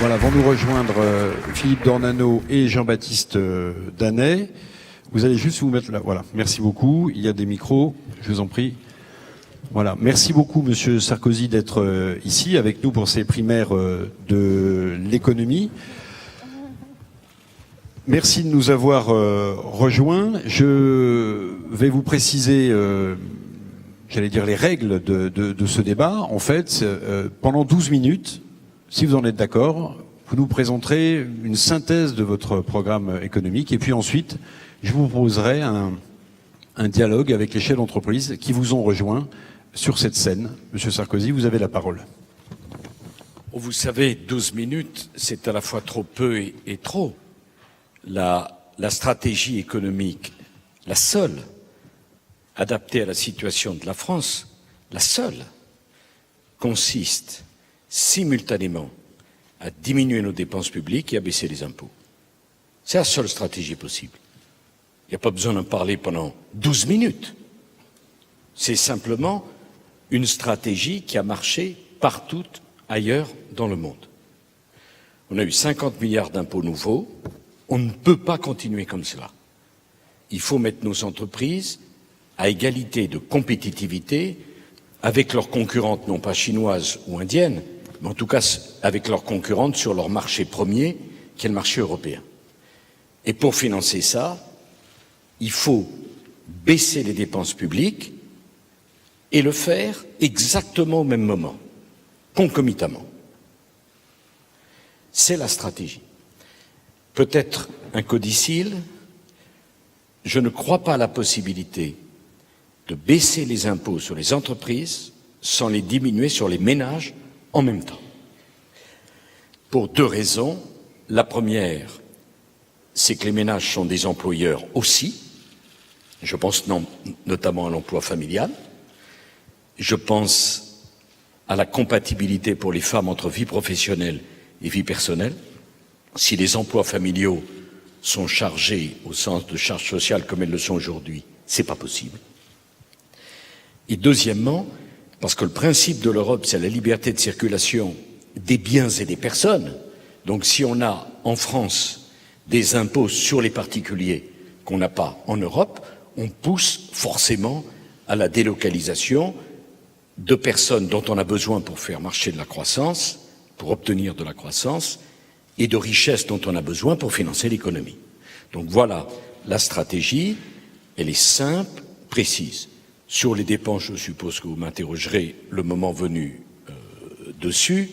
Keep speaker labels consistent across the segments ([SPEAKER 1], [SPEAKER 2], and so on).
[SPEAKER 1] Voilà, vont nous rejoindre Philippe Dornano et Jean-Baptiste Danet. Vous allez juste vous mettre là. Voilà, merci beaucoup. Il y a des micros, je vous en prie. Voilà, merci beaucoup Monsieur Sarkozy d'être ici avec nous pour ces primaires de l'économie. Merci de nous avoir rejoints. Je vais vous préciser, j'allais dire les règles de ce débat. En fait, pendant 12 minutes, si vous en êtes d'accord, vous nous présenterez une synthèse de votre programme économique et puis ensuite, je vous proposerai un dialogue avec les chefs d'entreprise qui vous ont rejoints sur cette scène. Monsieur Sarkozy, vous avez la parole.
[SPEAKER 2] Vous savez, 12 minutes, c'est à la fois trop peu et trop. La stratégie économique, la seule, adaptée à la situation de la France, la seule, consiste simultanément à diminuer nos dépenses publiques et à baisser les impôts. C'est la seule stratégie possible. Il n'y a pas besoin d'en parler pendant 12 minutes. C'est simplement une stratégie qui a marché partout ailleurs dans le monde. On a eu 50 milliards d'impôts nouveaux. On ne peut pas continuer comme cela. Il faut mettre nos entreprises à égalité de compétitivité avec leurs concurrentes, non pas chinoises ou indiennes, mais en tout cas avec leurs concurrentes sur leur marché premier, qui est le marché européen. Et pour financer ça, il faut baisser les dépenses publiques et le faire exactement au même moment, concomitamment. C'est la stratégie. Peut-être un codicile, je ne crois pas à la possibilité de baisser les impôts sur les entreprises sans les diminuer sur les ménages en même temps. Pour deux raisons. La première, c'est que les ménages sont des employeurs aussi. Je pense notamment à l'emploi familial. Je pense à la compatibilité pour les femmes entre vie professionnelle et vie personnelle. Si les emplois familiaux sont chargés au sens de charges sociales comme elles le sont aujourd'hui, c'est pas possible. Et deuxièmement, parce que le principe de l'Europe, c'est la liberté de circulation des biens et des personnes. Donc si on a en France des impôts sur les particuliers qu'on n'a pas en Europe, on pousse forcément à la délocalisation de personnes dont on a besoin pour faire marcher de la croissance, pour obtenir de la croissance, et de richesses dont on a besoin pour financer l'économie. Donc voilà, la stratégie, elle est simple, précise. Sur les dépenses, je suppose que vous m'interrogerez le moment venu dessus.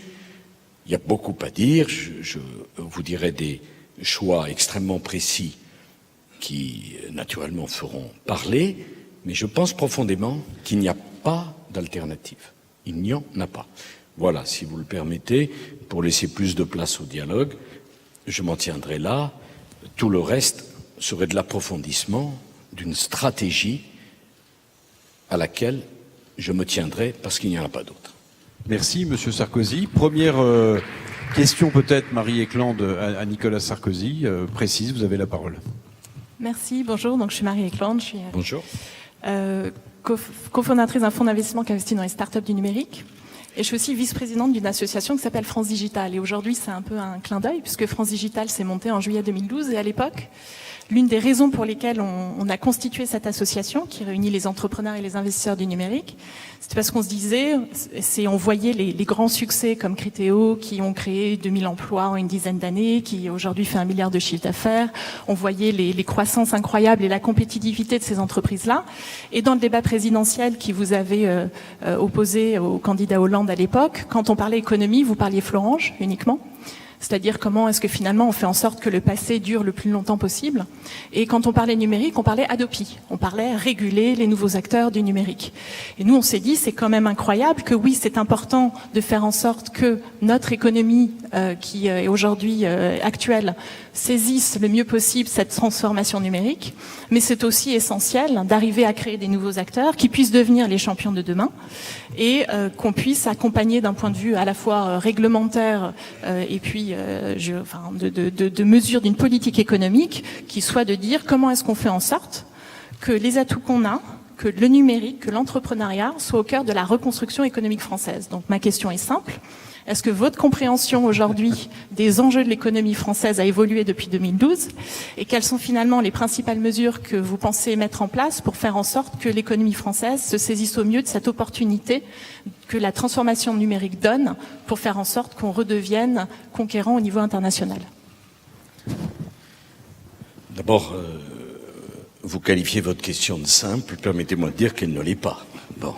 [SPEAKER 2] Il y a beaucoup à dire, je vous dirai des choix extrêmement précis qui, naturellement, feront parler, mais je pense profondément qu'il n'y a pas d'alternative. Il n'y en a pas. Voilà, si vous le permettez, pour laisser plus de place au dialogue, je m'en tiendrai là. Tout le reste serait de l'approfondissement d'une stratégie à laquelle je me tiendrai parce qu'il n'y en a pas d'autre.
[SPEAKER 1] Merci, Monsieur Sarkozy. Première question peut-être, Marie Eklund, à Nicolas Sarkozy. Précise, vous avez la parole.
[SPEAKER 3] Merci, bonjour. Donc, je suis Marie Eklund. Je suis
[SPEAKER 2] Bonjour.
[SPEAKER 3] cofondatrice d'un fonds d'investissement qui investit dans les startups du numérique. Et je suis aussi vice-présidente d'une association qui s'appelle France Digital. Et aujourd'hui, c'est un peu un clin d'œil, puisque France Digital s'est montée en juillet 2012. Et à l'époque, l'une des raisons pour lesquelles on a constitué cette association, qui réunit les entrepreneurs et les investisseurs du numérique, c'était parce qu'on se disait, on voyait les grands succès comme Criteo, qui ont créé 2000 emplois en une dizaine d'années, qui aujourd'hui fait 1 milliard de chiffre d'affaires. On voyait les croissances incroyables et la compétitivité de ces entreprises-là. Et dans le débat présidentiel qui vous avait opposé au candidat Hollande à l'époque, quand on parlait économie, vous parliez Florange uniquement. C'est-à-dire comment est-ce que finalement on fait en sorte que le passé dure le plus longtemps possible. Et quand on parlait numérique, on parlait Hadopi. On parlait réguler les nouveaux acteurs du numérique. Et nous, on s'est dit, c'est quand même incroyable que oui, c'est important de faire en sorte que notre économie, qui est aujourd'hui actuelle, saisisse le mieux possible cette transformation numérique. Mais c'est aussi essentiel d'arriver à créer des nouveaux acteurs qui puissent devenir les champions de demain et qu'on puisse accompagner d'un point de vue à la fois réglementaire et puis de mesure d'une politique économique qui soit de dire comment est-ce qu'on fait en sorte que les atouts qu'on a, que le numérique, que l'entrepreneuriat soit au cœur de la reconstruction économique française. Donc ma question est simple. Est-ce que votre compréhension aujourd'hui des enjeux de l'économie française a évolué depuis 2012? Et quelles sont finalement les principales mesures que vous pensez mettre en place pour faire en sorte que l'économie française se saisisse au mieux de cette opportunité que la transformation numérique donne pour faire en sorte qu'on redevienne conquérant au niveau international?
[SPEAKER 2] D'abord, vous qualifiez votre question de simple, permettez-moi de dire qu'elle ne l'est pas. Bon.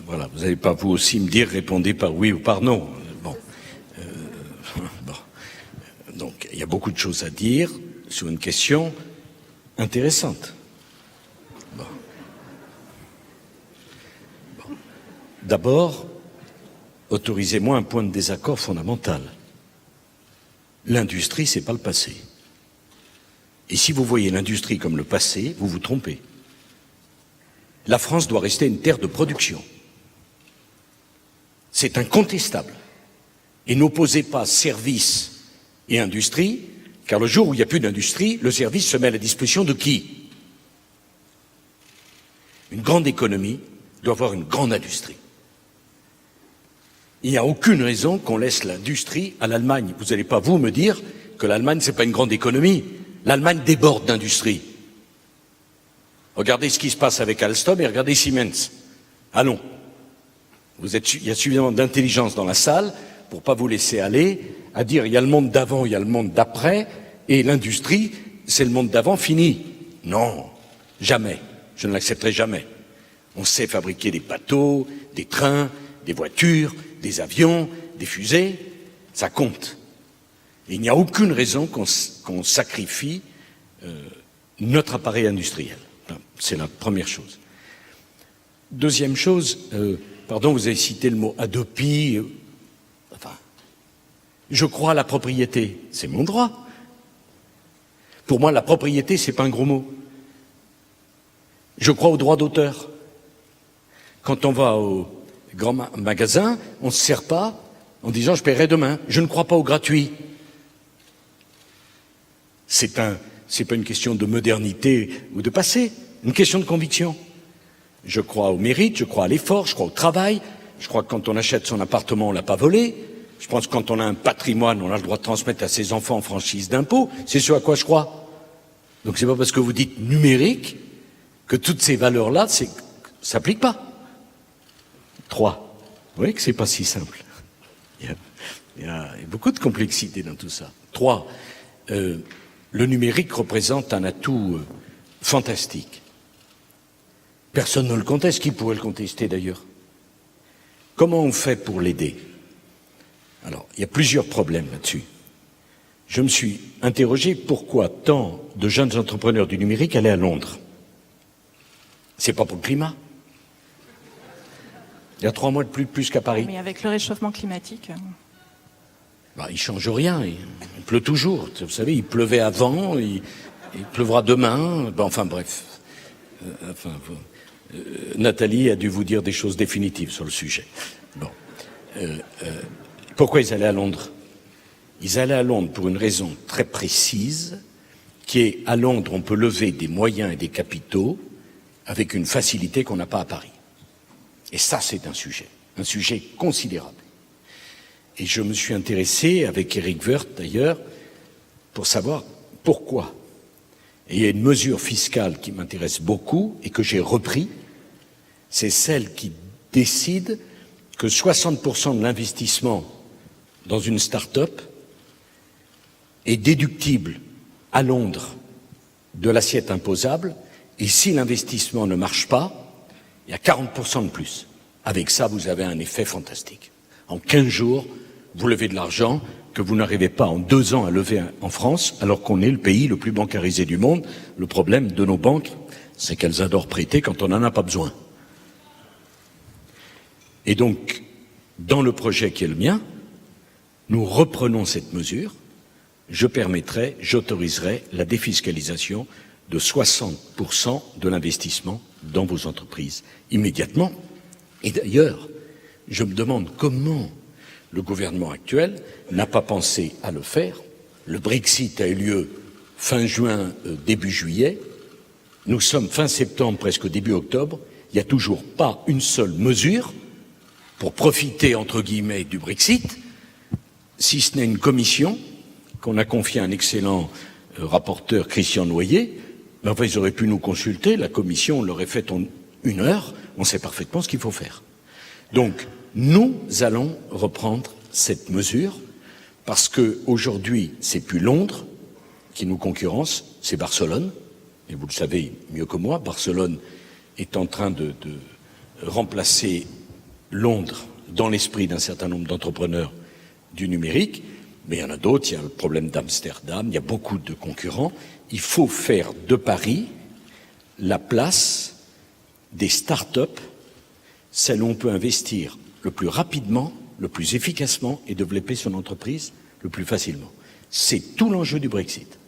[SPEAKER 2] Voilà, vous n'allez pas vous aussi me dire répondez par oui ou par non. Bon. Bon. Donc, il y a beaucoup de choses à dire sur une question intéressante. Bon. Bon. D'abord, autorisez-moi un point de désaccord fondamental. L'industrie, c'est pas le passé. Et si vous voyez l'industrie comme le passé, vous vous trompez. La France doit rester une terre de production. C'est incontestable. Et n'opposez pas service et industrie, car le jour où il n'y a plus d'industrie, le service se met à la disposition de qui? Une grande économie doit avoir une grande industrie. Il n'y a aucune raison qu'on laisse l'industrie à l'Allemagne. Vous n'allez pas, vous, me dire que l'Allemagne, c'est pas une grande économie. L'Allemagne déborde d'industrie. Regardez ce qui se passe avec Alstom et regardez Siemens. Allons. Il y a suffisamment d'intelligence dans la salle pour pas vous laisser aller à dire il y a le monde d'avant, il y a le monde d'après, et l'industrie, c'est le monde d'avant fini. Non, jamais. Je ne l'accepterai jamais. On sait fabriquer des bateaux, des trains, des voitures, des avions, des fusées, ça compte. Et il n'y a aucune raison qu'on sacrifie notre appareil industriel. C'est la première chose. Deuxième chose, pardon, vous avez cité le mot Hadopi. Enfin, je crois à la propriété, c'est mon droit. Pour moi, la propriété, c'est pas un gros mot. Je crois au droit d'auteur. Quand on va au grand magasin, on ne se sert pas en disant je paierai demain. Je ne crois pas au gratuit. C'est pas une question de modernité ou de passé, une question de conviction. Je crois au mérite, je crois à l'effort, je crois au travail, je crois que quand on achète son appartement, on l'a pas volé. Je pense que quand on a un patrimoine, on a le droit de transmettre à ses enfants en franchise d'impôt. C'est ce à quoi je crois. Donc c'est pas parce que vous dites numérique que toutes ces valeurs-là s'appliquent pas. 3. Vous voyez que c'est pas si simple. Il y a beaucoup de complexité dans tout ça. 3. Le numérique représente un atout fantastique. Personne ne le conteste. Qui pourrait le contester d'ailleurs? Comment on fait pour l'aider? Alors, il y a plusieurs problèmes là-dessus. Je me suis interrogé pourquoi tant de jeunes entrepreneurs du numérique allaient à Londres. C'est pas pour le climat. Il y a 3 mois de plus qu'à Paris.
[SPEAKER 3] Mais avec le réchauffement climatique...
[SPEAKER 2] Bah, il change rien, il pleut toujours. Vous savez, il pleuvait avant, il pleuvra demain. Bah, enfin bref. Nathalie a dû vous dire des choses définitives sur le sujet. Bon. Pourquoi ils allaient à Londres? Ils allaient à Londres pour une raison très précise, qui est à Londres, on peut lever des moyens et des capitaux avec une facilité qu'on n'a pas à Paris. Et ça, c'est un sujet considérable. Et je me suis intéressé, avec Eric Woerth d'ailleurs, pour savoir pourquoi. Et il y a une mesure fiscale qui m'intéresse beaucoup et que j'ai repris, c'est celle qui décide que 60% de l'investissement dans une start-up est déductible à Londres de l'assiette imposable, et si l'investissement ne marche pas, il y a 40% de plus. Avec ça, vous avez un effet fantastique. En 15 jours, vous levez de l'argent que vous n'arrivez pas en 2 ans à lever en France, alors qu'on est le pays le plus bancarisé du monde. Le problème de nos banques, c'est qu'elles adorent prêter quand on n'en a pas besoin. Et donc, dans le projet qui est le mien, nous reprenons cette mesure. J'autoriserai la défiscalisation de 60% de l'investissement dans vos entreprises immédiatement. Et d'ailleurs, je me demande comment le gouvernement actuel n'a pas pensé à le faire. Le Brexit a eu lieu fin juin, début juillet. Nous sommes fin septembre, presque début octobre. Il n'y a toujours pas une seule mesure pour profiter, entre guillemets, du Brexit, si ce n'est une commission qu'on a confiée à un excellent rapporteur, Christian Noyer. Mais enfin, ils auraient pu nous consulter, la commission, on l'aurait faite en 1 heure, on sait parfaitement ce qu'il faut faire. Donc, nous allons reprendre cette mesure, parce que aujourd'hui, c'est plus Londres qui nous concurrence, c'est Barcelone, et vous le savez mieux que moi, Barcelone est en train de remplacer Londres dans l'esprit d'un certain nombre d'entrepreneurs du numérique, mais il y en a d'autres, il y a le problème d'Amsterdam, il y a beaucoup de concurrents. Il faut faire de Paris la place des start-up, celle où on peut investir le plus rapidement, le plus efficacement et développer son entreprise le plus facilement. C'est tout l'enjeu du Brexit.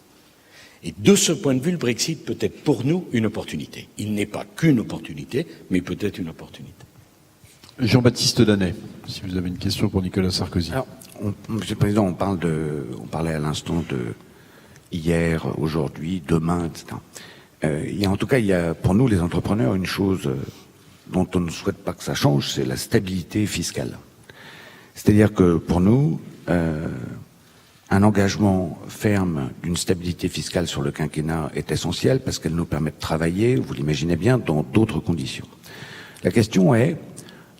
[SPEAKER 2] Et de ce point de vue, le Brexit peut être pour nous une opportunité. Il n'est pas qu'une opportunité, mais peut-être une opportunité.
[SPEAKER 1] Jean-Baptiste Danet, si vous avez une question pour Nicolas Sarkozy.
[SPEAKER 4] Alors, Monsieur le Président, on parlait à l'instant de hier, aujourd'hui, demain, etc. Il y a pour nous les entrepreneurs une chose dont on ne souhaite pas que ça change, c'est la stabilité fiscale. C'est-à-dire que pour nous, un engagement ferme d'une stabilité fiscale sur le quinquennat est essentiel parce qu'elle nous permet de travailler, vous l'imaginez bien, dans d'autres conditions. La question est,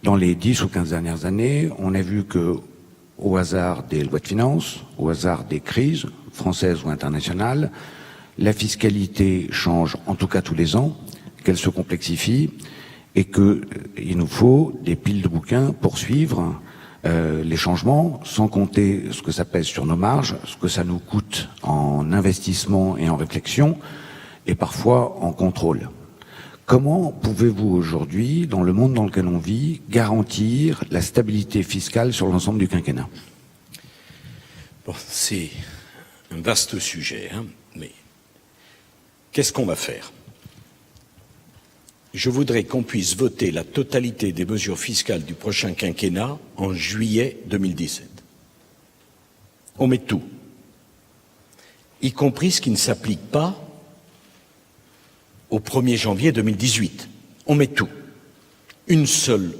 [SPEAKER 4] dans les 10 ou 15 dernières années, on a vu que, au hasard des lois de finances, au hasard des crises, françaises ou internationales, la fiscalité change, en tout cas tous les ans, qu'elle se complexifie et qu'il nous faut des piles de bouquins pour suivre les changements, sans compter ce que ça pèse sur nos marges, ce que ça nous coûte en investissement et en réflexion, et parfois en contrôle. Comment pouvez-vous aujourd'hui, dans le monde dans lequel on vit, garantir la stabilité fiscale sur l'ensemble du quinquennat?
[SPEAKER 2] Bon, c'est un vaste sujet, mais qu'est-ce qu'on va faire? Je voudrais qu'on puisse voter la totalité des mesures fiscales du prochain quinquennat en juillet 2017. On met tout, y compris ce qui ne s'applique pas au 1er janvier 2018. On met tout. Une seule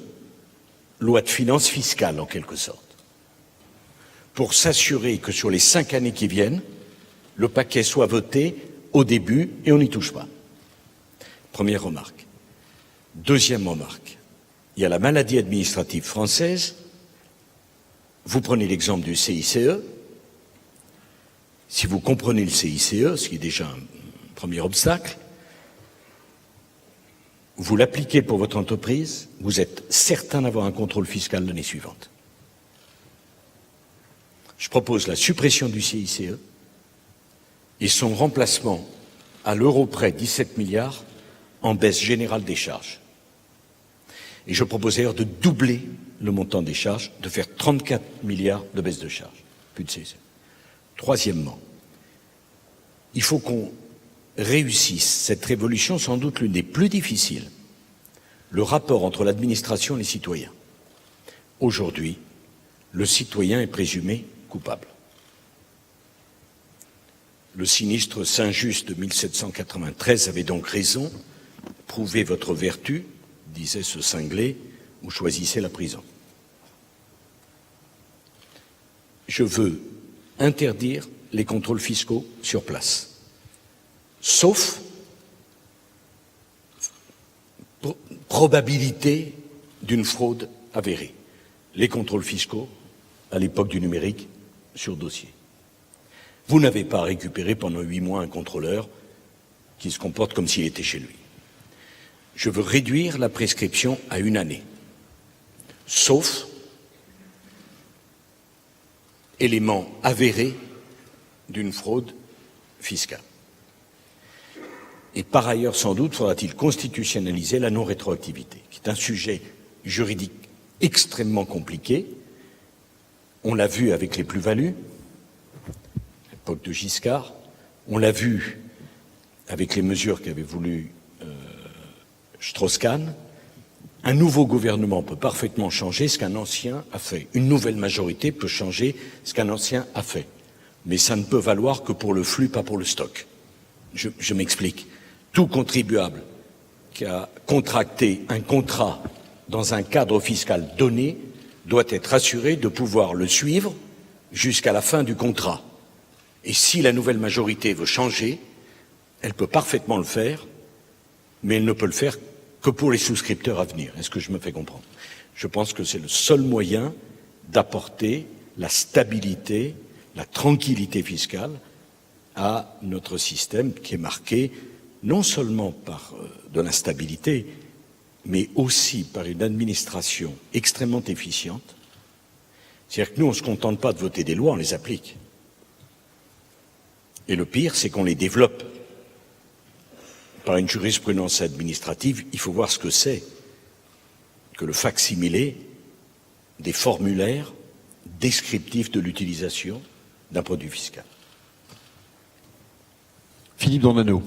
[SPEAKER 2] loi de finances fiscale, en quelque sorte, pour s'assurer que sur les 5 années qui viennent, le paquet soit voté au début et on n'y touche pas. Première remarque. Deuxième remarque, il y a la maladie administrative française. Vous prenez l'exemple du CICE. Si vous comprenez le CICE, ce qui est déjà un premier obstacle, vous l'appliquez pour votre entreprise, vous êtes certain d'avoir un contrôle fiscal l'année suivante. Je propose la suppression du CICE et son remplacement à l'euro près, 17 milliards, en baisse générale des charges. Et je propose d'ailleurs de doubler le montant des charges, de faire 34 milliards de baisse de charges, plus de CICE. Troisièmement, il faut qu'on réussisse cette révolution, sans doute l'une des plus difficiles, le rapport entre l'administration et les citoyens. Aujourd'hui, le citoyen est présumé coupable. Le sinistre Saint-Just de 1793 avait donc raison. Prouvez votre vertu, disait ce cinglé, ou choisissez la prison. Je veux interdire les contrôles fiscaux sur place, sauf probabilité d'une fraude avérée. Les contrôles fiscaux, à l'époque du numérique, sur dossier. Vous n'avez pas à récupérer pendant 8 mois un contrôleur qui se comporte comme s'il était chez lui. Je veux réduire la prescription à 1 année, sauf élément avéré d'une fraude fiscale. Et par ailleurs, sans doute, faudra-t-il constitutionnaliser la non-rétroactivité, qui est un sujet juridique extrêmement compliqué. On l'a vu avec les plus-values, à l'époque de Giscard, on l'a vu avec les mesures qu'avait voulu Strauss-Kahn. Un nouveau gouvernement peut parfaitement changer ce qu'un ancien a fait. Une nouvelle majorité peut changer ce qu'un ancien a fait. Mais ça ne peut valoir que pour le flux, pas pour le stock. Je m'explique. Tout contribuable qui a contracté un contrat dans un cadre fiscal donné, doit être assurée de pouvoir le suivre jusqu'à la fin du contrat. Et si la nouvelle majorité veut changer, elle peut parfaitement le faire, mais elle ne peut le faire que pour les souscripteurs à venir. Est-ce que je me fais comprendre? Je pense que c'est le seul moyen d'apporter la stabilité, la tranquillité fiscale à notre système qui est marqué non seulement par de l'instabilité, mais aussi par une administration extrêmement efficiente. C'est-à-dire que nous, on ne se contente pas de voter des lois, on les applique. Et le pire, c'est qu'on les développe. Par une jurisprudence administrative, il faut voir ce que c'est que le facsimilé des formulaires descriptifs de l'utilisation d'un produit fiscal.
[SPEAKER 1] Philippe Dornano.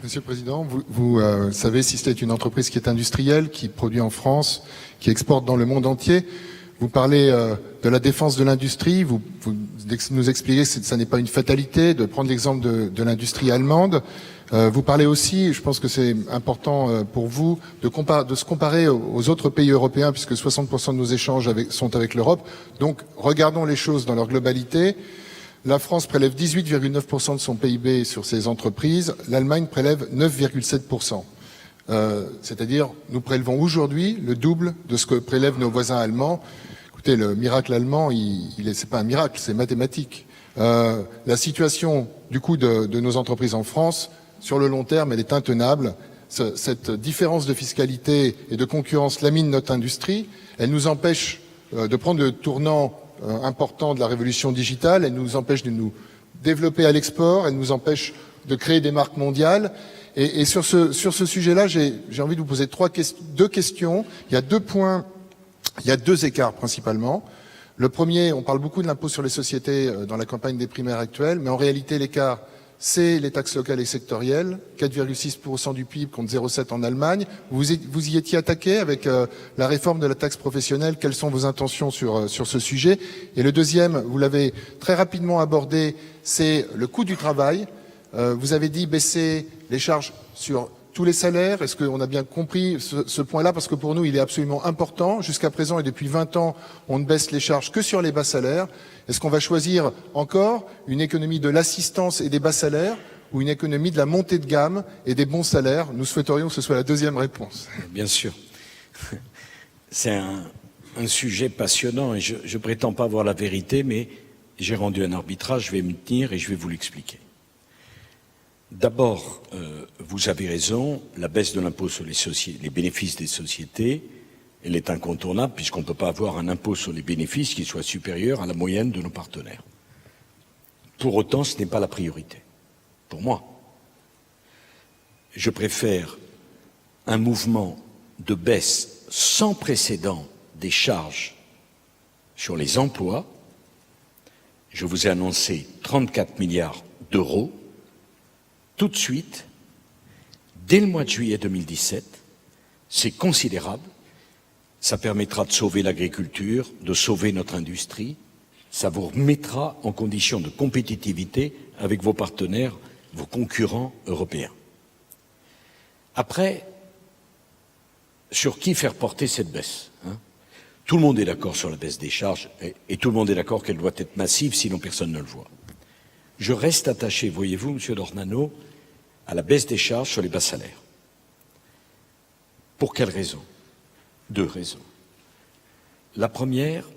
[SPEAKER 5] Monsieur le Président, vous savez si c'est une entreprise qui est industrielle, qui produit en France, qui exporte dans le monde entier. Vous parlez de la défense de l'industrie, vous nous expliquez que ça n'est pas une fatalité, de prendre l'exemple de l'industrie allemande. Vous parlez aussi, je pense que c'est important pour vous, de se comparer aux autres pays européens, puisque 60% de nos échanges sont avec l'Europe. Donc, regardons les choses dans leur globalité. La France prélève 18,9% de son PIB sur ses entreprises, l'Allemagne prélève 9,7%. C'est-à-dire, nous prélevons aujourd'hui le double de ce que prélèvent nos voisins allemands. Écoutez, le miracle allemand, c'est pas un miracle, c'est mathématique. La situation, du coup, de nos entreprises en France, sur le long terme, elle est intenable. Cette différence de fiscalité et de concurrence lamine notre industrie. Elle nous empêche de prendre le tournant important de la révolution digitale. Elle nous empêche de nous développer à l'export. Elle nous empêche de créer des marques mondiales. Et sur ce sujet-là, j'ai envie de vous poser deux questions. Il y a 2 points, il y a 2 écarts principalement. Le premier, on parle beaucoup de l'impôt sur les sociétés dans la campagne des primaires actuelles, mais en réalité, l'écart, c'est les taxes locales et sectorielles, 4,6% du PIB contre 0,7% en Allemagne. Vous y étiez attaqué avec la réforme de la taxe professionnelle. Quelles sont vos intentions sur ce sujet? Et le deuxième, vous l'avez très rapidement abordé, c'est le coût du travail. Vous avez dit baisser les charges sur tous les salaires. Est-ce qu'on a bien compris ce point-là? Parce que pour nous, il est absolument important. Jusqu'à présent et depuis 20 ans, on ne baisse les charges que sur les bas salaires. Est-ce qu'on va choisir encore une économie de l'assistance et des bas salaires ou une économie de la montée de gamme et des bons salaires? Nous souhaiterions que ce soit la deuxième réponse.
[SPEAKER 2] Bien sûr. C'est un sujet passionnant et je prétends pas avoir la vérité, mais j'ai rendu un arbitrage, je vais me tenir et je vais vous l'expliquer. D'abord, vous avez raison, la baisse de l'impôt sur les bénéfices des sociétés, elle est incontournable puisqu'on ne peut pas avoir un impôt sur les bénéfices qui soit supérieur à la moyenne de nos partenaires. Pour autant, ce n'est pas la priorité. Pour moi, je préfère un mouvement de baisse sans précédent des charges sur les emplois. Je vous ai annoncé 34 milliards d'euros. Tout de suite, dès le mois de juillet 2017, c'est considérable. Ça permettra de sauver l'agriculture, de sauver notre industrie. Ça vous remettra en condition de compétitivité avec vos partenaires, vos concurrents européens. Après, sur qui faire porter cette baisse, hein? Tout le monde est d'accord sur la baisse des charges et tout le monde est d'accord qu'elle doit être massive, sinon personne ne le voit. Je reste attaché, voyez-vous, Monsieur Dornano, à la baisse des charges sur les bas salaires. Pour quelles raisons? 2 raisons. La première,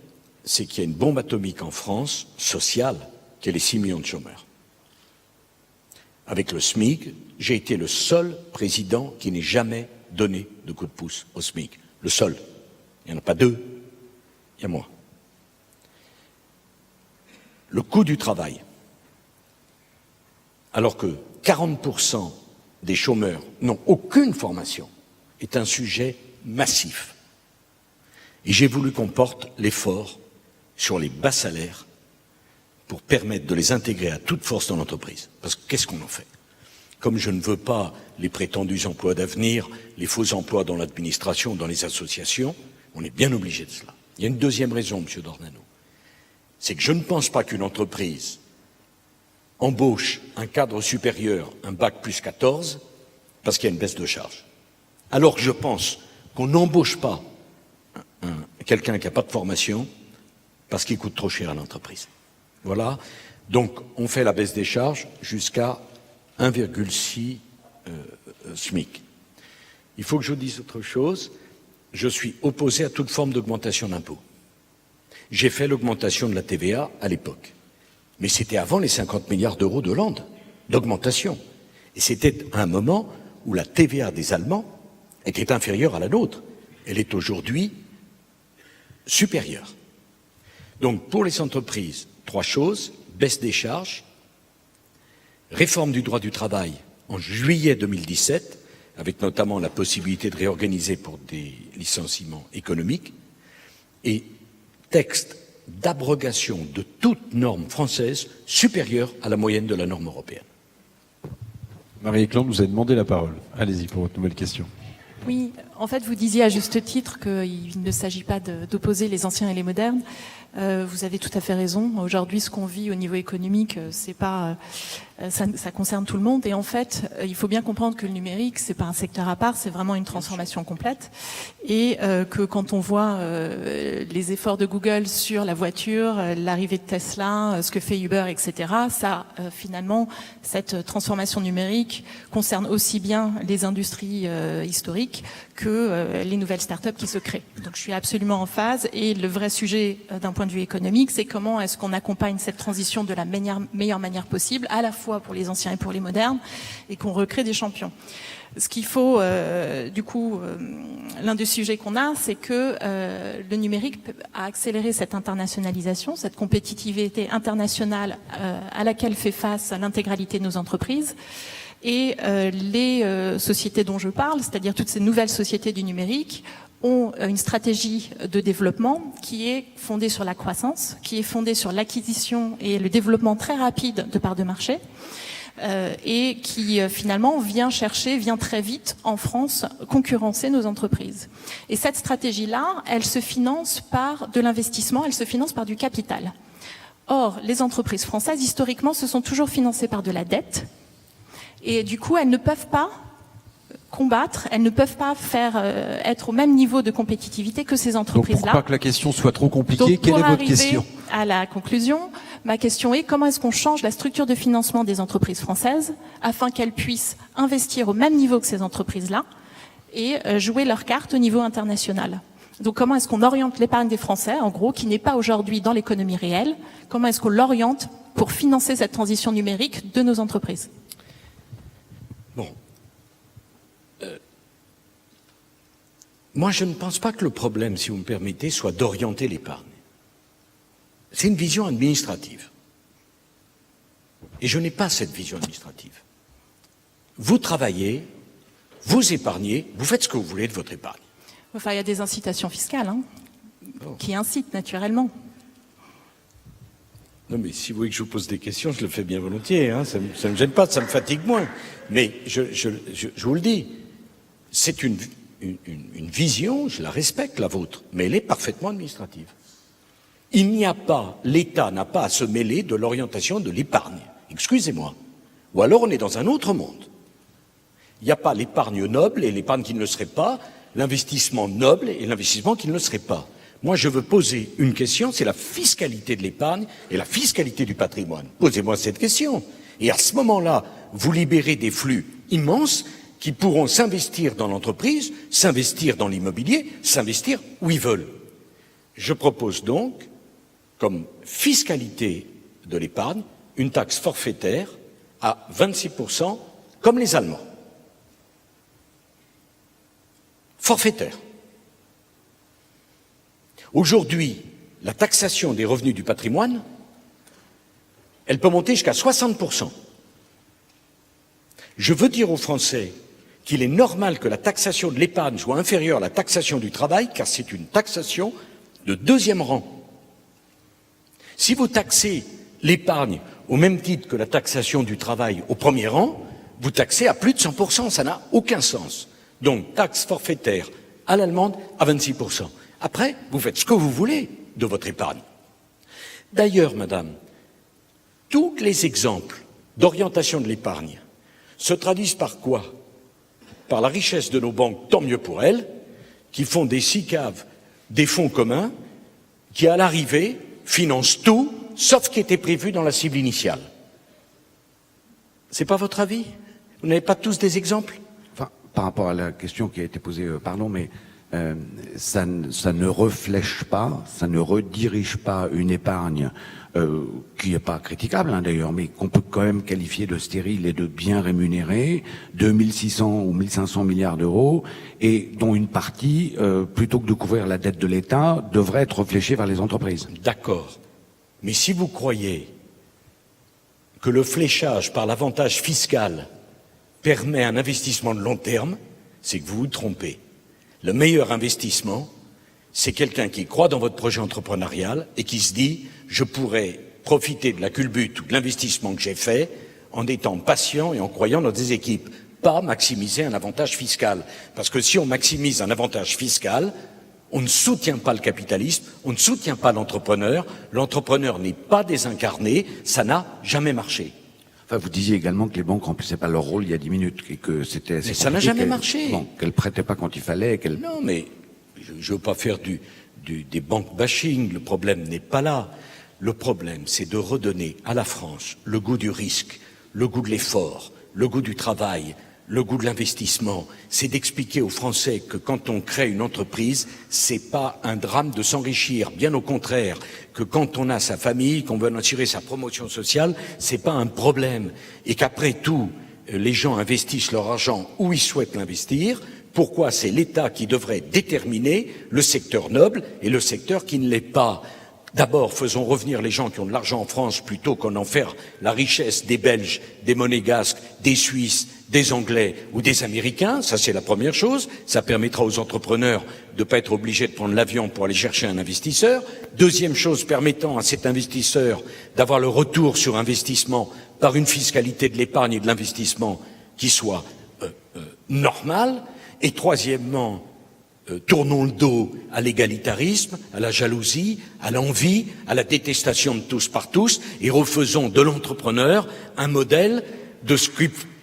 [SPEAKER 2] c'est qu'il y a une bombe atomique en France, sociale, qui est les 6 millions de chômeurs. Avec le SMIC, j'ai été le seul président qui n'ait jamais donné de coup de pouce au SMIC. Le seul. Il n'y en a pas 2, il y a moi. Le coût du travail. Alors que 40% des chômeurs n'ont aucune formation, est un sujet massif. Et j'ai voulu qu'on porte l'effort sur les bas salaires pour permettre de les intégrer à toute force dans l'entreprise. Parce que qu'est-ce qu'on en fait? Comme je ne veux pas les prétendus emplois d'avenir, les faux emplois dans l'administration, dans les associations, on est bien obligé de cela. Il y a une deuxième raison, Monsieur Dornano. C'est que je ne pense pas qu'une entreprise embauche un cadre supérieur, un bac plus 14, parce qu'il y a une baisse de charge. Alors que je pense qu'on n'embauche pas quelqu'un qui n'a pas de formation parce qu'il coûte trop cher à l'entreprise. Voilà. Donc, on fait la baisse des charges jusqu'à 1,6 SMIC. Il faut que je vous dise autre chose. Je suis opposé à toute forme d'augmentation d'impôts. J'ai fait l'augmentation de la TVA à l'époque. Mais c'était avant les 50 milliards d'euros de Hollande, d'augmentation. Et c'était à un moment où la TVA des Allemands était inférieure à la nôtre. Elle est aujourd'hui supérieure. Donc, pour les entreprises, 3 choses. Baisse des charges, réforme du droit du travail en juillet 2017, avec notamment la possibilité de réorganiser pour des licenciements économiques, et texte d'abrogation de toute norme française supérieure à la moyenne de la norme européenne.
[SPEAKER 1] Marie-Claude vous avez demandé la parole. Allez-y pour votre nouvelle question.
[SPEAKER 3] Oui, en fait, vous disiez à juste titre qu'il ne s'agit pas d'opposer les anciens et les modernes. Vous avez tout à fait raison. Aujourd'hui, ce qu'on vit au niveau économique, c'est pas, ça concerne tout le monde. Et en fait, il faut bien comprendre que le numérique, c'est pas un secteur à part, c'est vraiment une transformation complète. Et que quand on voit les efforts de Google sur la voiture, l'arrivée de Tesla, ce que fait Uber, etc., ça, finalement, cette transformation numérique concerne aussi bien les industries historiques que les nouvelles startups qui se créent. Donc, je suis absolument en phase. Et le vrai sujet d'un point de vue économique, c'est comment est-ce qu'on accompagne cette transition de la meilleure manière possible, à la fois pour les anciens et pour les modernes, et qu'on recrée des champions. Ce qu'il faut, l'un des sujets qu'on a, c'est que le numérique a accéléré cette internationalisation, cette compétitivité internationale à laquelle fait face l'intégralité de nos entreprises. Et les sociétés dont je parle, c'est-à-dire toutes ces nouvelles sociétés du numérique, ont une stratégie de développement qui est fondée sur la croissance, qui est fondée sur l'acquisition et le développement très rapide de parts de marché, et qui finalement vient très vite en France concurrencer nos entreprises. Et cette stratégie-là, elle se finance par de l'investissement, elle se finance par du capital. Or, les entreprises françaises, historiquement, se sont toujours financées par de la dette, et du coup, elles ne peuvent pas combattre, elles ne peuvent pas être au même niveau de compétitivité que ces entreprises-là.
[SPEAKER 1] Donc pour pas que la question soit trop compliquée,
[SPEAKER 3] Donc,
[SPEAKER 1] quelle est votre question ?
[SPEAKER 3] À la conclusion, ma question est comment est-ce qu'on change la structure de financement des entreprises françaises afin qu'elles puissent investir au même niveau que ces entreprises-là et jouer leur carte au niveau international. Donc comment est-ce qu'on oriente l'épargne des Français, en gros, qui n'est pas aujourd'hui dans l'économie réelle, comment est-ce qu'on l'oriente pour financer cette transition numérique de nos entreprises ?
[SPEAKER 2] Bon. Moi, je ne pense pas que le problème, si vous me permettez, soit d'orienter l'épargne. C'est une vision administrative. Et je n'ai pas cette vision administrative. Vous travaillez, vous épargnez, vous faites ce que vous voulez de votre épargne.
[SPEAKER 3] Enfin, il y a des incitations fiscales qui incitent naturellement.
[SPEAKER 2] Non, mais si vous voulez que je vous pose des questions, je le fais bien volontiers. Hein. Ça ne me gêne pas, ça me fatigue moins. Mais je vous le dis, c'est une vision, je la respecte, la vôtre, mais elle est parfaitement administrative. L'État n'a pas à se mêler de l'orientation de l'épargne. Excusez-moi. Ou alors on est dans un autre monde. Il n'y a pas l'épargne noble et l'épargne qui ne le serait pas, l'investissement noble et l'investissement qui ne le serait pas. Moi, je veux poser une question, c'est la fiscalité de l'épargne et la fiscalité du patrimoine. Posez-moi cette question. Et à ce moment-là, vous libérez des flux immenses qui pourront s'investir dans l'entreprise, s'investir dans l'immobilier, s'investir où ils veulent. Je propose donc, comme fiscalité de l'épargne, une taxe forfaitaire à 26%, comme les Allemands. Forfaitaire. Aujourd'hui, la taxation des revenus du patrimoine, elle peut monter jusqu'à 60%. Je veux dire aux Français qu'il est normal que la taxation de l'épargne soit inférieure à la taxation du travail, car c'est une taxation de deuxième rang. Si vous taxez l'épargne au même titre que la taxation du travail au premier rang, vous taxez à plus de 100%, ça n'a aucun sens. Donc, taxe forfaitaire à l'allemande à 26%. Après, vous faites ce que vous voulez de votre épargne. D'ailleurs, madame, tous les exemples d'orientation de l'épargne se traduisent par quoi? Par la richesse de nos banques, tant mieux pour elles, qui font des SICAV, des fonds communs, qui à l'arrivée financent tout, sauf ce qui était prévu dans la cible initiale. C'est pas votre avis? Vous n'avez pas tous des exemples?
[SPEAKER 4] Enfin, par rapport à la question qui a été posée, pardon, mais ça ne reflèche pas, ça ne redirige pas une épargne qui n'est pas critiquable d'ailleurs, mais qu'on peut quand même qualifier de stérile et de bien rémunérée, 2600 ou 1500 milliards d'euros, et dont une partie, plutôt que de couvrir la dette de l'État, devrait être fléchée vers les entreprises.
[SPEAKER 2] D'accord. Mais si vous croyez que le fléchage par l'avantage fiscal permet un investissement de long terme, c'est que vous vous trompez. Le meilleur investissement, c'est quelqu'un qui croit dans votre projet entrepreneurial et qui se dit « je pourrais profiter de la culbute ou de l'investissement que j'ai fait en étant patient et en croyant dans des équipes ». Pas maximiser un avantage fiscal. Parce que si on maximise un avantage fiscal, on ne soutient pas le capitalisme, on ne soutient pas l'entrepreneur n'est pas désincarné, ça n'a jamais marché.
[SPEAKER 4] Enfin, vous disiez également que les banques remplissaient pas leur rôle il y a 10 minutes et que c'était assez
[SPEAKER 2] Mais ça n'a jamais marché.
[SPEAKER 4] Non, qu'elles prêtaient pas quand il fallait, qu'elles...
[SPEAKER 2] Non, mais je ne veux pas faire des banques bashing, le problème n'est pas là. Le problème, c'est de redonner à la France le goût du risque, le goût de l'effort, le goût du travail, le goût de l'investissement. C'est d'expliquer aux Français que quand on crée une entreprise, c'est pas un drame de s'enrichir. Bien au contraire, que quand on a sa famille, qu'on veut assurer sa promotion sociale, c'est pas un problème. Et qu'après tout, les gens investissent leur argent où ils souhaitent l'investir. Pourquoi c'est l'État qui devrait déterminer le secteur noble et le secteur qui ne l'est pas? D'abord, faisons revenir les gens qui ont de l'argent en France plutôt qu'en en faire la richesse des Belges, des Monégasques, des Suisses, des Anglais ou des Américains. Ça, c'est la première chose. Ça permettra aux entrepreneurs de ne pas être obligés de prendre l'avion pour aller chercher un investisseur. Deuxième chose, permettant à cet investisseur d'avoir le retour sur investissement par une fiscalité de l'épargne et de l'investissement qui soit normale. Et troisièmement, tournons le dos à l'égalitarisme, à la jalousie, à l'envie, à la détestation de tous par tous et refaisons de l'entrepreneur un modèle de ce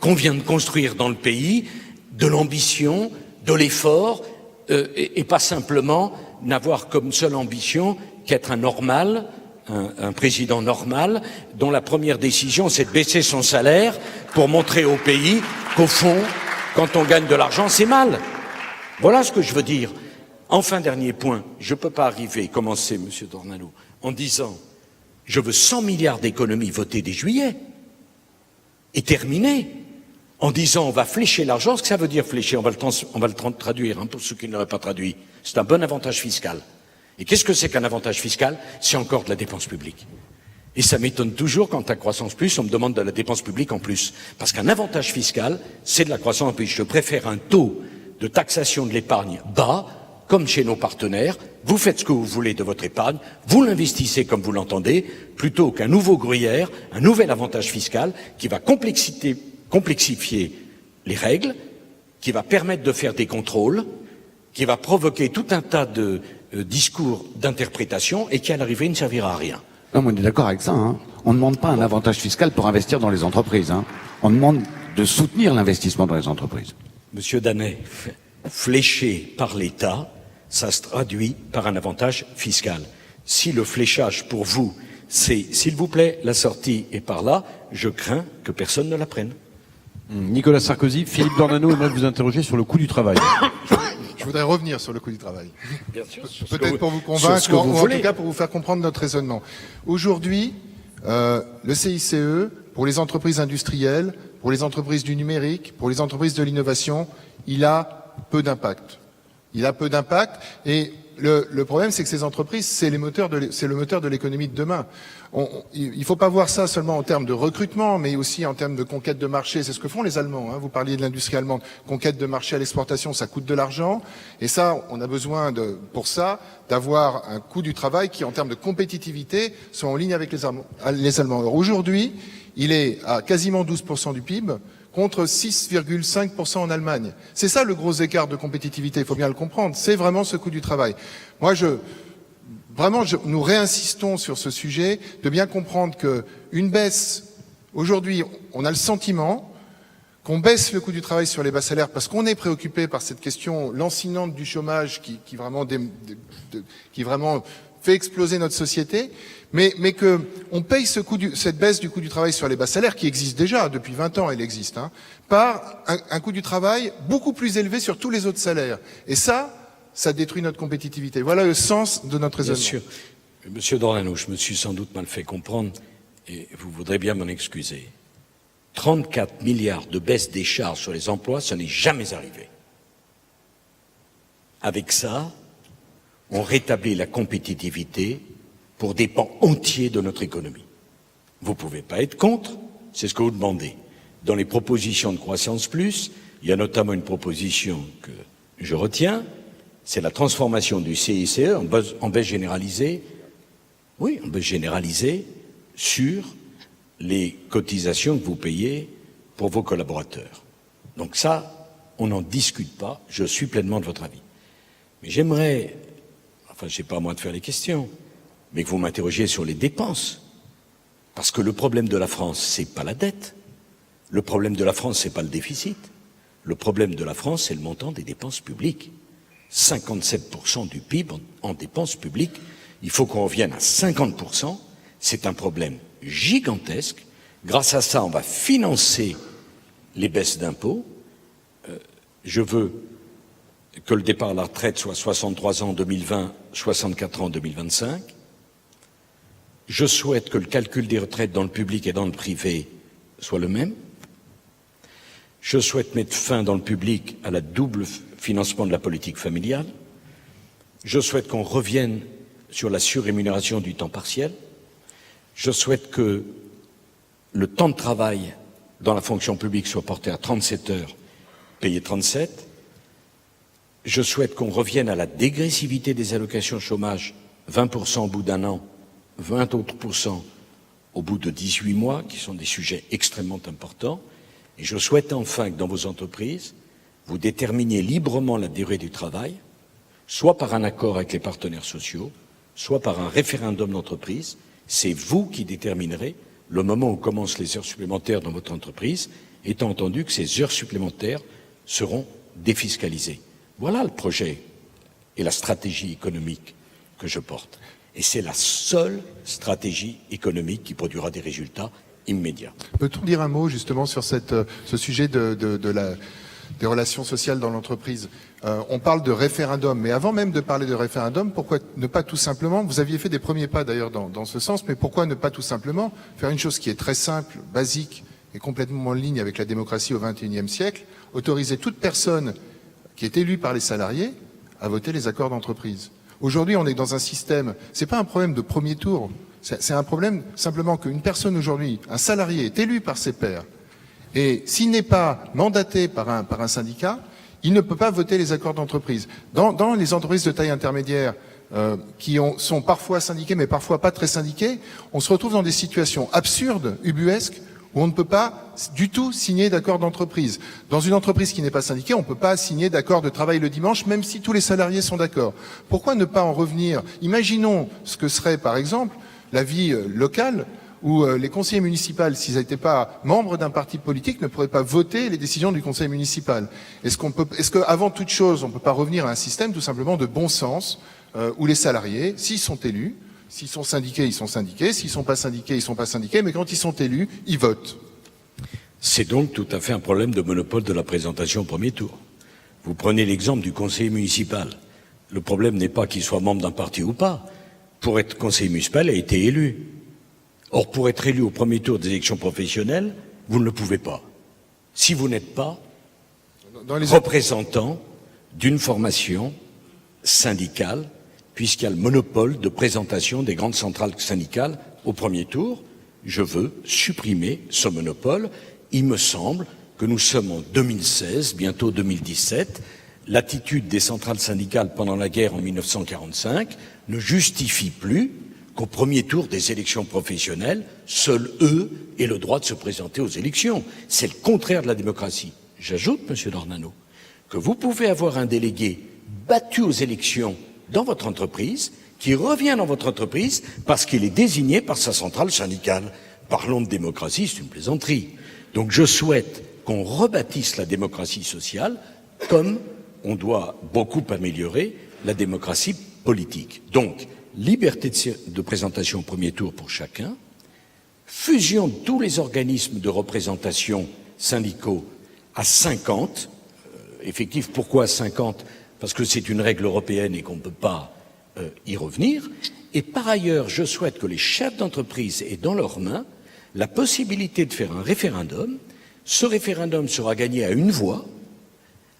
[SPEAKER 2] qu'on vient de construire dans le pays, de l'ambition, de l'effort et pas simplement n'avoir comme seule ambition qu'être un normal, un président normal dont la première décision c'est de baisser son salaire pour montrer au pays qu'au fond, quand on gagne de l'argent, c'est mal. Voilà ce que je veux dire. Enfin, dernier point, je ne peux pas commencer, Monsieur Dornano, en disant je veux 100 milliards d'économies votées dès juillet et terminer en disant on va flécher l'argent. Ce que ça veut dire flécher, on va le traduire pour ceux qui ne l'auraient pas traduit. C'est un bon avantage fiscal. Et qu'est-ce que c'est qu'un avantage fiscal? C'est encore de la dépense publique. Et ça m'étonne toujours quand à Croissance Plus, on me demande de la dépense publique en plus. Parce qu'un avantage fiscal, c'est de la croissance en plus. Je préfère un taux de taxation de l'épargne bas, comme chez nos partenaires, vous faites ce que vous voulez de votre épargne, vous l'investissez comme vous l'entendez, plutôt qu'un nouveau gruyère, un nouvel avantage fiscal qui va complexifier les règles, qui va permettre de faire des contrôles, qui va provoquer tout un tas de discours d'interprétation et qui à l'arrivée ne servira à rien.
[SPEAKER 4] Non, mais on est d'accord avec ça. On ne demande pas un avantage fiscal pour investir dans les entreprises. On demande de soutenir l'investissement dans les entreprises.
[SPEAKER 2] Monsieur Danet, fléché par l'État, ça se traduit par un avantage fiscal. Si le fléchage pour vous, c'est « s'il vous plaît, la sortie est par là », je crains que personne ne la prenne.
[SPEAKER 1] Nicolas Sarkozy, Philippe Dornano aimerait vous interroger sur le coût du travail.
[SPEAKER 5] Je voudrais revenir sur le coût du travail.
[SPEAKER 2] Bien sûr.
[SPEAKER 5] Peut-être pour vous convaincre, ou en tout cas pour vous faire comprendre notre raisonnement. Aujourd'hui, le CICE, pour les entreprises industrielles, pour les entreprises du numérique, pour les entreprises de l'innovation, il a peu d'impact. Il a peu d'impact et le problème, c'est que ces entreprises, c'est le moteur de l'économie de demain. Il ne faut pas voir ça seulement en termes de recrutement, mais aussi en termes de conquête de marché. C'est ce que font les Allemands. Vous parliez de l'industrie allemande. Conquête de marché à l'exportation, ça coûte de l'argent. Et ça, on a besoin pour ça d'avoir un coût du travail qui, en termes de compétitivité, soit en ligne avec les Allemands. Alors aujourd'hui, il est à quasiment 12% du PIB, contre 6,5% en Allemagne. C'est ça le gros écart de compétitivité, il faut bien le comprendre. C'est vraiment ce coût du travail. Moi, nous réinsistons sur ce sujet, de bien comprendre qu'une baisse, aujourd'hui, on a le sentiment qu'on baisse le coût du travail sur les bas salaires parce qu'on est préoccupé par cette question lancinante du chômage qui vraiment fait exploser notre société, mais que on paye cette baisse du coût du travail sur les bas salaires qui existe déjà depuis 20 ans, elle existe, par un coût du travail beaucoup plus élevé sur tous les autres salaires. Et ça détruit notre compétitivité. Voilà le sens de notre raisonnement.
[SPEAKER 2] Bien sûr. Monsieur Dornano, je me suis sans doute mal fait comprendre et vous voudrez bien m'en excuser. 34 milliards de baisse des charges sur les emplois, ça n'est jamais arrivé. Avec ça, on rétablit la compétitivité pour des pans entiers de notre économie. Vous ne pouvez pas être contre, c'est ce que vous demandez. Dans les propositions de Croissance Plus, il y a notamment une proposition que je retiens, c'est la transformation du CICE en baisse généralisée, oui, en baisse généralisée sur les cotisations que vous payez pour vos collaborateurs. Donc ça, on n'en discute pas, je suis pleinement de votre avis. Mais j'aimerais, enfin, c'est pas à moi de faire les questions, mais que vous m'interrogiez sur les dépenses. Parce que le problème de la France, c'est pas la dette. Le problème de la France, c'est pas le déficit. Le problème de la France, c'est le montant des dépenses publiques. 57% du PIB en dépenses publiques. Il faut qu'on revienne à 50%. C'est un problème gigantesque. Grâce à ça, on va financer les baisses d'impôts. Je veux que le départ à la retraite soit 63 ans en 2020, 64 ans en 2025. Je souhaite que le calcul des retraites dans le public et dans le privé soit le même. Je souhaite mettre fin dans le public à la double financement de la politique familiale. Je souhaite qu'on revienne sur la surrémunération du temps partiel. Je souhaite que le temps de travail dans la fonction publique soit porté à 37 heures, payé 37. Je souhaite qu'on revienne à la dégressivité des allocations chômage, 20% au bout d'un an, 20 autres % au bout de 18 mois, qui sont des sujets extrêmement importants. Et je souhaite enfin que dans vos entreprises, vous déterminiez librement la durée du travail, soit par un accord avec les partenaires sociaux, soit par un référendum d'entreprise. C'est vous qui déterminerez le moment où commencent les heures supplémentaires dans votre entreprise, étant entendu que ces heures supplémentaires seront défiscalisées. Voilà le projet et la stratégie économique que je porte. Et c'est la seule stratégie économique qui produira des résultats immédiats.
[SPEAKER 5] Peut-on dire un mot justement sur ce sujet des relations sociales dans l'entreprise? On parle de référendum, mais avant même de parler de référendum, pourquoi ne pas tout simplement, vous aviez fait des premiers pas d'ailleurs dans ce sens, mais pourquoi ne pas tout simplement faire une chose qui est très simple, basique et complètement en ligne avec la démocratie au XXIe siècle, autoriser toute personne qui est élue par les salariés à voter les accords d'entreprise. Aujourd'hui, on est dans un système, c'est pas un problème de premier tour, c'est un problème simplement qu'une personne aujourd'hui, un salarié est élu par ses pairs, et s'il n'est pas mandaté par un syndicat, il ne peut pas voter les accords d'entreprise. Dans les entreprises de taille intermédiaire qui sont parfois syndiquées, mais parfois pas très syndiquées, on se retrouve dans des situations absurdes, ubuesques, où on ne peut pas du tout signer d'accord d'entreprise. Dans une entreprise qui n'est pas syndiquée, on ne peut pas signer d'accord de travail le dimanche, même si tous les salariés sont d'accord. Pourquoi ne pas en revenir? Imaginons ce que serait, par exemple, la vie locale, où les conseillers municipaux, s'ils n'étaient pas membres d'un parti politique, ne pourraient pas voter les décisions du conseil municipal. Est-ce qu'avant toute chose, on ne peut pas revenir à un système tout simplement de bon sens, où les salariés, s'ils sont élus, s'ils sont syndiqués, ils sont syndiqués, s'ils ne sont pas syndiqués, ils ne sont pas syndiqués, mais quand ils sont élus, ils votent.
[SPEAKER 2] C'est donc tout à fait un problème de monopole de la présentation au premier tour. Vous prenez l'exemple du conseiller municipal. Le problème n'est pas qu'il soit membre d'un parti ou pas. Pour être conseiller municipal, il a été élu. Or, pour être élu au premier tour des élections professionnelles, vous ne le pouvez pas. Si vous n'êtes pas représentant d'une formation syndicale, puisqu'il y a le monopole de présentation des grandes centrales syndicales au premier tour, je veux supprimer ce monopole. Il me semble que nous sommes en 2016, bientôt 2017. L'attitude des centrales syndicales pendant la guerre en 1945 ne justifie plus qu'au premier tour des élections professionnelles, seuls eux aient le droit de se présenter aux élections. C'est le contraire de la démocratie. J'ajoute, Monsieur Dornano, que vous pouvez avoir un délégué battu aux élections dans votre entreprise, qui revient dans votre entreprise parce qu'il est désigné par sa centrale syndicale. Parlons de démocratie, c'est une plaisanterie. Donc je souhaite qu'on rebâtisse la démocratie sociale comme on doit beaucoup améliorer la démocratie politique. Donc, liberté de présentation au premier tour pour chacun, fusion de tous les organismes de représentation syndicaux à 50, effectif, pourquoi 50 ? Parce que c'est une règle européenne et qu'on ne peut pas y revenir. Et par ailleurs, je souhaite que les chefs d'entreprise aient dans leurs mains la possibilité de faire un référendum. Ce référendum sera gagné à une voix.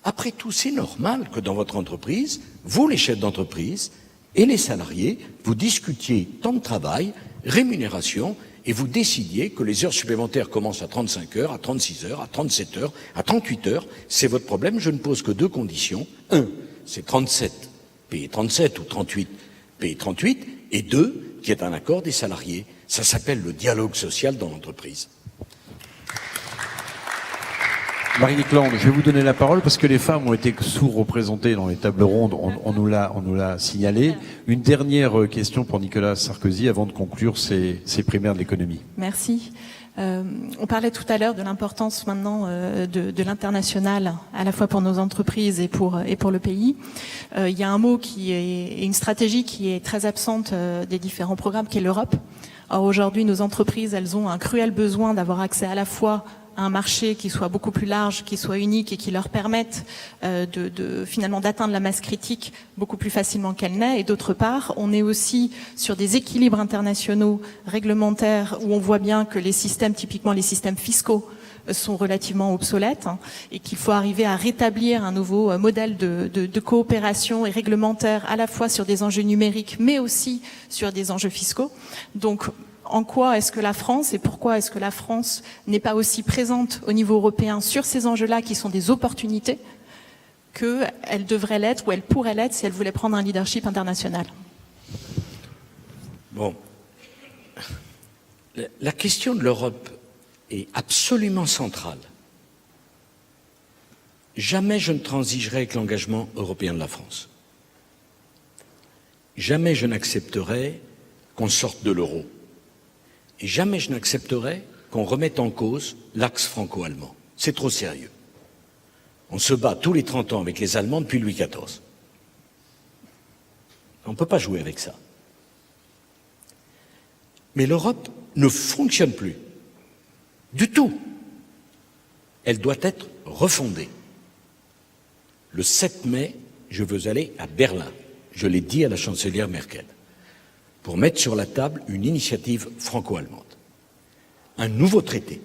[SPEAKER 2] Après tout, c'est normal que dans votre entreprise, vous les chefs d'entreprise et les salariés, vous discutiez temps de travail, rémunération, et vous décidiez que les heures supplémentaires commencent à 35 heures, à 36 heures, à 37 heures, à 38 heures. C'est votre problème, je ne pose que deux conditions. Un, c'est 37, payé 37 ou 38, payé 38. Et deux, qui est un accord des salariés. Ça s'appelle le dialogue social dans l'entreprise.
[SPEAKER 1] Marie-Nique Land, je vais vous donner la parole parce que les femmes ont été sous-représentées dans les tables rondes, on nous l'a signalé. Une dernière question pour Nicolas Sarkozy avant de conclure ces primaires de l'économie.
[SPEAKER 3] Merci. On parlait tout à l'heure de l'importance maintenant de l'international, à la fois pour nos entreprises et pour le pays. Il y a un mot et une stratégie qui est très absente des différents programmes, qui est l'Europe. Or aujourd'hui, nos entreprises, elles ont un cruel besoin d'avoir accès à la fois à un marché qui soit beaucoup plus large, qui soit unique et qui leur permette finalement d'atteindre la masse critique beaucoup plus facilement qu'elle n'est. Et d'autre part, on est aussi sur des équilibres internationaux réglementaires où on voit bien que les systèmes, typiquement les systèmes fiscaux, sont relativement obsolètes et qu'il faut arriver à rétablir un nouveau modèle de coopération et réglementaire à la fois sur des enjeux numériques mais aussi sur des enjeux fiscaux. Donc, en quoi est-ce que la France et pourquoi est-ce que la France n'est pas aussi présente au niveau européen sur ces enjeux-là qui sont des opportunités qu'elle devrait l'être ou elle pourrait l'être si elle voulait prendre un leadership international?
[SPEAKER 2] Bon. La question de l'Europe est absolument centrale. Jamais je ne transigerai avec l'engagement européen de la France. Jamais je n'accepterai qu'on sorte de l'euro. Et jamais je n'accepterai qu'on remette en cause l'axe franco-allemand. C'est trop sérieux. On se bat tous les 30 ans avec les Allemands depuis Louis XIV. On ne peut pas jouer avec ça. Mais l'Europe ne fonctionne plus. Du tout. Elle doit être refondée. Le 7 mai, je veux aller à Berlin. Je l'ai dit à la chancelière Merkel. Pour mettre sur la table une initiative franco-allemande. Un nouveau traité,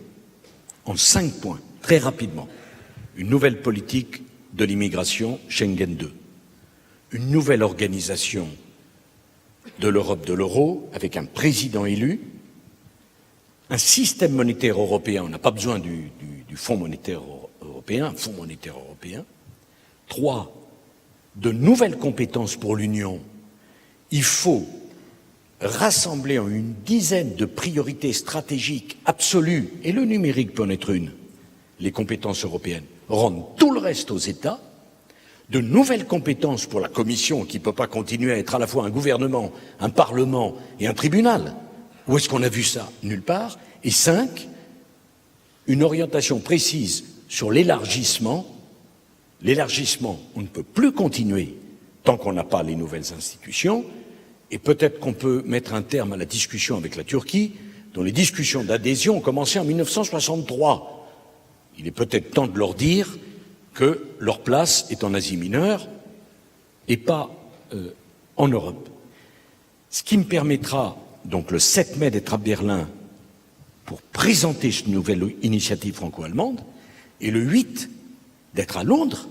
[SPEAKER 2] en 5 points, très rapidement. Une nouvelle politique de l'immigration, Schengen II. Une nouvelle organisation de l'Europe de l'euro, avec un président élu. Un système monétaire européen, on n'a pas besoin du Fonds monétaire européen, un Fonds monétaire européen. 3, de nouvelles compétences pour l'Union. Il faut rassembler en une dizaine de priorités stratégiques absolues, et le numérique peut en être une, les compétences européennes, rendre tout le reste aux États, de nouvelles compétences pour la Commission qui ne peut pas continuer à être à la fois un gouvernement, un parlement et un tribunal. Où est-ce qu'on a vu ça? Nulle part. Et 5, une orientation précise sur l'élargissement. L'élargissement, on ne peut plus continuer tant qu'on n'a pas les nouvelles institutions. Et peut-être qu'on peut mettre un terme à la discussion avec la Turquie, dont les discussions d'adhésion ont commencé en 1963. Il est peut-être temps de leur dire que leur place est en Asie mineure et pas en Europe. Ce qui me permettra, donc le 7 mai, d'être à Berlin pour présenter cette nouvelle initiative franco-allemande, et le 8, d'être à Londres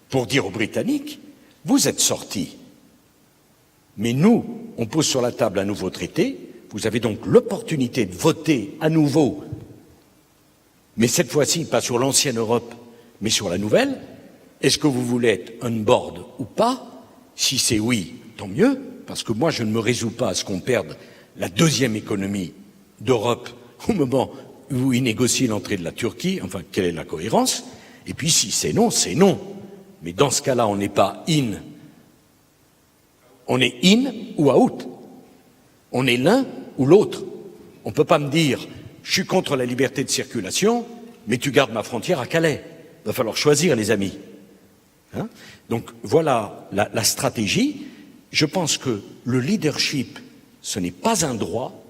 [SPEAKER 2] pour dire aux Britanniques, vous êtes sortis. Mais nous, on pose sur la table un nouveau traité, vous avez donc l'opportunité de voter à nouveau, mais cette fois-ci pas sur l'ancienne Europe, mais sur la nouvelle. Est-ce que vous voulez être on board ou pas? Si c'est oui, tant mieux, parce que moi je ne me résous pas à ce qu'on perde la deuxième économie d'Europe au moment où il négocie l'entrée de la Turquie, enfin quelle est la cohérence? Et puis si c'est non, c'est non. Mais dans ce cas-là, on n'est pas in. On est in ou out. On est l'un ou l'autre. On ne peut pas me dire, je suis contre la liberté de circulation, mais tu gardes ma frontière à Calais. Il va falloir choisir, les amis. Hein? Donc voilà la stratégie. Je pense que le leadership, ce n'est pas un droit,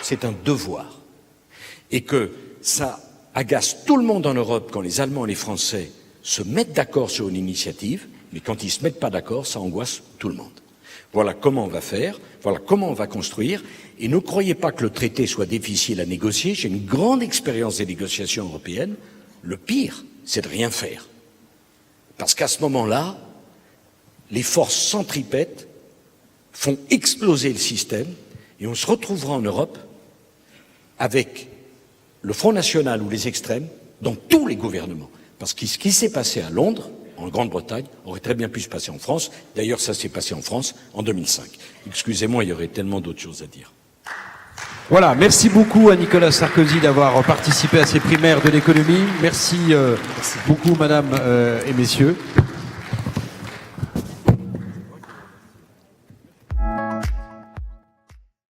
[SPEAKER 2] c'est un devoir. Et que ça agace tout le monde en Europe quand les Allemands et les Français se mettent d'accord sur une initiative, mais quand ils ne se mettent pas d'accord, ça angoisse tout le monde. Voilà comment on va faire, voilà comment on va construire. Et ne croyez pas que le traité soit difficile à négocier. J'ai une grande expérience des négociations européennes. Le pire, c'est de rien faire. Parce qu'à ce moment-là, les forces centripètes font exploser le système et on se retrouvera en Europe avec le Front National ou les extrêmes dans tous les gouvernements. Parce que ce qui s'est passé à Londres, en Grande-Bretagne, aurait très bien pu se passer en France. D'ailleurs, ça s'est passé en France en 2005. Excusez-moi, il y aurait tellement d'autres choses à dire.
[SPEAKER 1] Voilà, merci beaucoup à Nicolas Sarkozy d'avoir participé à ces primaires de l'économie. Merci beaucoup, madame et messieurs.